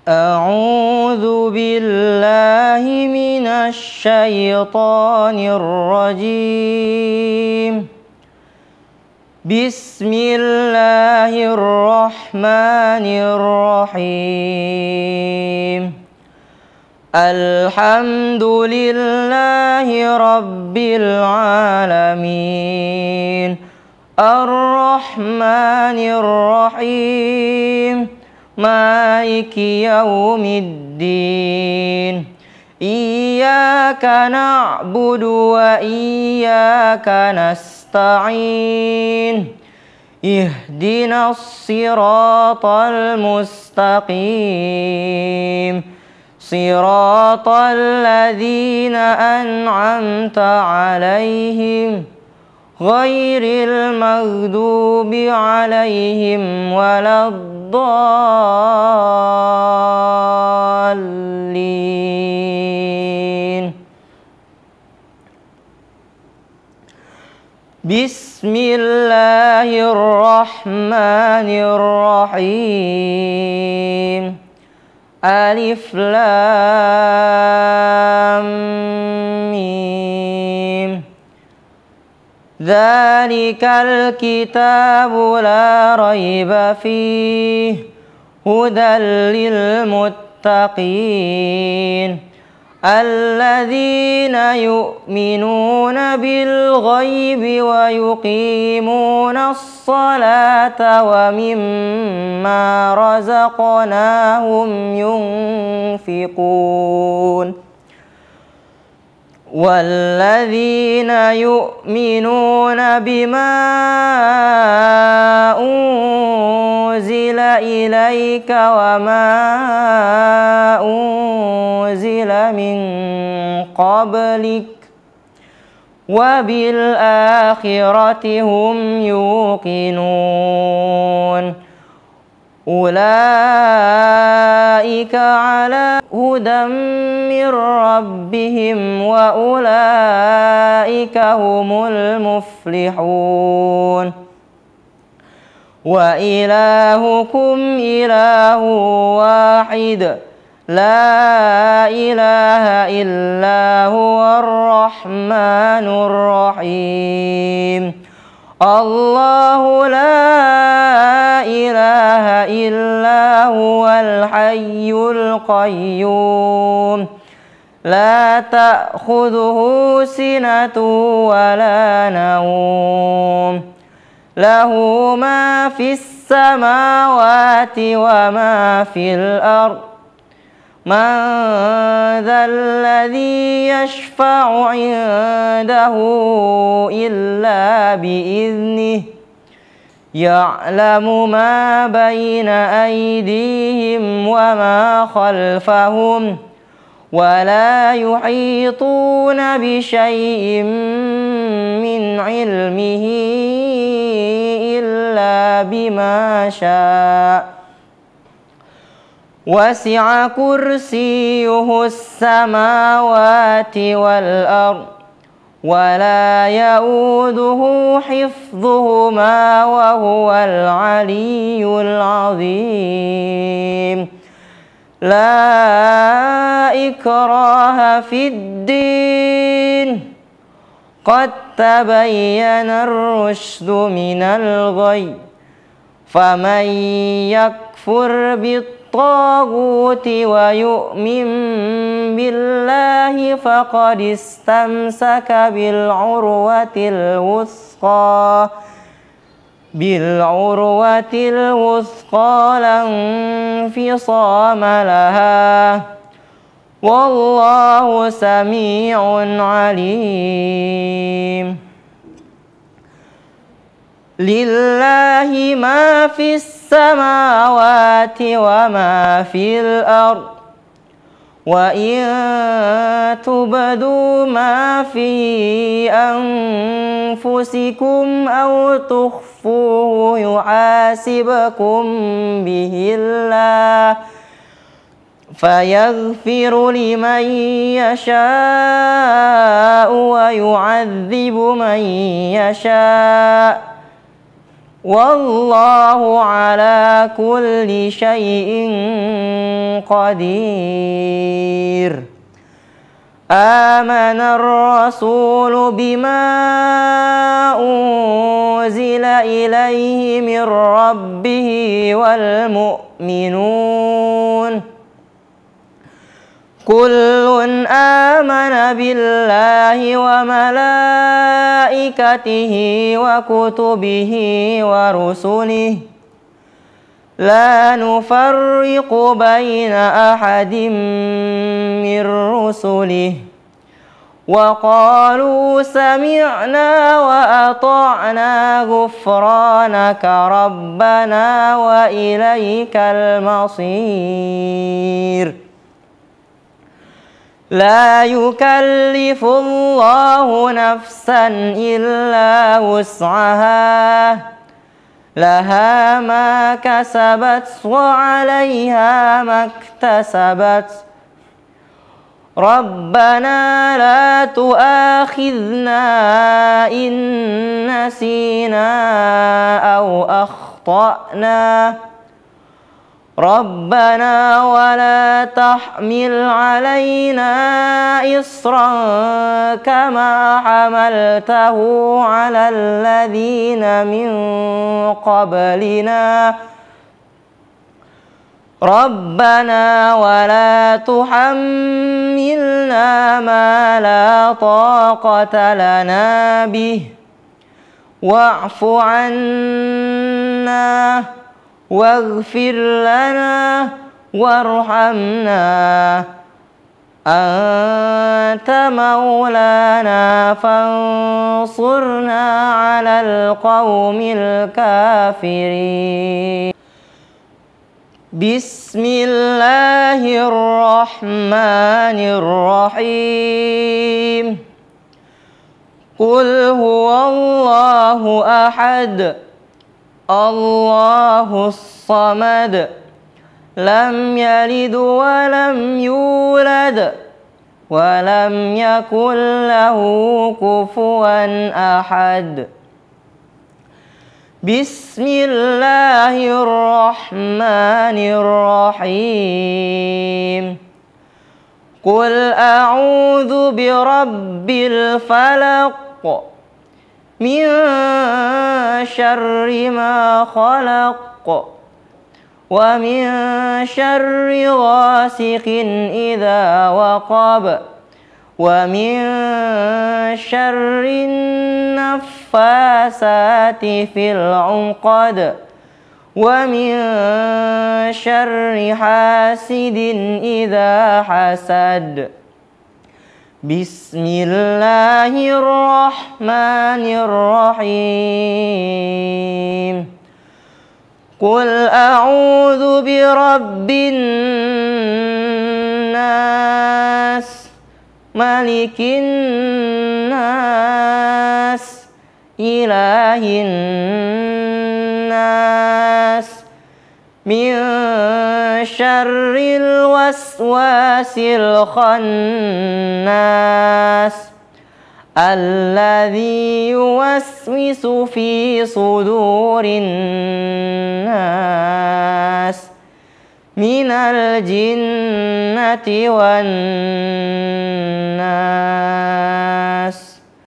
أعوذ بالله من الشيطان الرجيم. بسم الله الرحمن الرحيم. الحمد لله رب العالمين الرحمن الرحيم مالك يوم الدين. إياك نعبد وإياك نستعين. اهدنا الصراط المستقيم صراط الذين أنعمت عليهم غير المغضوب عليهم ولا الضالين. بسم الله الرحمن الرحيم. ألف لام ميم. ذلك الكتاب لا ريب فيه هدى للمتقين الذين يؤمنون بالغيب ويقيمون الصلاة ومما رزقناهم ينفقون والذين يؤمنون بما أنزل إليك وما أنزل من قبلك وبالآخرة هم يوقنون أولئك على هدى من ربهم وأولئك هم المفلحون. وإلهكم إله واحد لا إله إلا هو الرحمن الرحيم. الله لا إله إلا هو الحي القيوم لا تأخذه سنة ولا نوم له ما في السماوات وما في الأرض. من ذا الذي يشفع عنده إلا بإذنه يعلم ما بين أيديهم وما خلفهم ولا يحيطون بشيء من علمه إلا بما شاء. وسع كرسيه السماوات والأرض ولا يؤوده حفظهما وهو العلي العظيم. لا إكراه في الدين قد تبين الرشد من الغي. فمن يكفر بالطاغوت ويؤمن بالله فقد استمسك بالعروة الوثقى لا انفصام لها والله سميع عليم. لله ما في السماوات وما في الأرض وإن تبدوا ما في أنفسكم أو تخفوه يحاسبكم به الله فيغفر لمن يشاء ويعذب من يشاء والله على كل شيء قدير. آمن الرسول بما أنزل إليه من ربه والمؤمنون كل آمن بالله وملائكته وكتبه ورسله لا نفرق بين أحد من رسله وقالوا سمعنا وأطعنا غفرانك ربنا وإليك المصير. لا يكلف الله نفسا إلا وسعها لها ما كسبت وعليها ما اكتسبت ربنا لا تؤاخذنا إن نسينا أو أخطأنا ربنا ولا تحمل علينا إصرا كما حملته على الذين من قبلنا ربنا ولا تحملنا ما لا طاقة لنا به واعف عنا واغفر لنا وارحمنا أنت مولانا فانصرنا على القوم الكافرين. بسم الله الرحمن الرحيم. قل هو الله أحد الله الصمد لم يلد ولم يولد ولم يكن له كفوا أحد. بسم الله الرحمن الرحيم. قل أعوذ برب الفلق من شر ما خلق ومن شر غاسق إذا وقب ومن شر النفاسات في العقد ومن شر حاسد إذا حسد. بسم الله الرحمن الرحيم. قل أعوذ برب الناس ملك الناس إله الناس من شر الوسواس الخناس الذي يوسوس في صدور الناس من الجنة والناس.